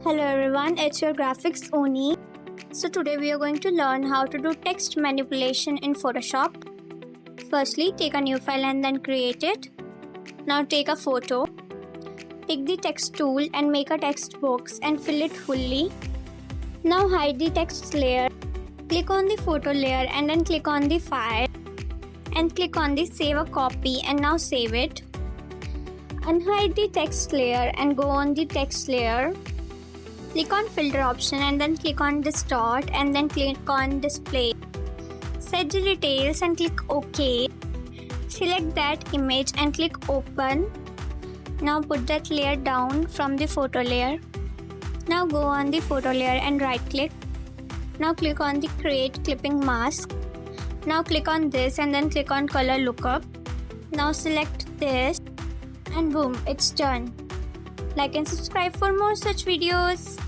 Hello everyone, it's your graphics Oni. So today we are going to learn how to do text manipulation in Photoshop. Firstly, take a new file and then create it. Now take a photo. Take the text tool and make a text box and fill it fully. Now hide the text layer. Click on the photo layer and then click on the file and click on the save a copy and now save it. Unhide the text layer and go on the text layer. Click on filter option and then click on distort and then click on display. Set the details and click OK. Select that image and click open. Now put that layer down from the photo layer. Now go on the photo layer and right click. Now click on the create clipping mask. Now click on this and then click on color lookup. Now select this and boom, it's done. Like and subscribe for more such videos.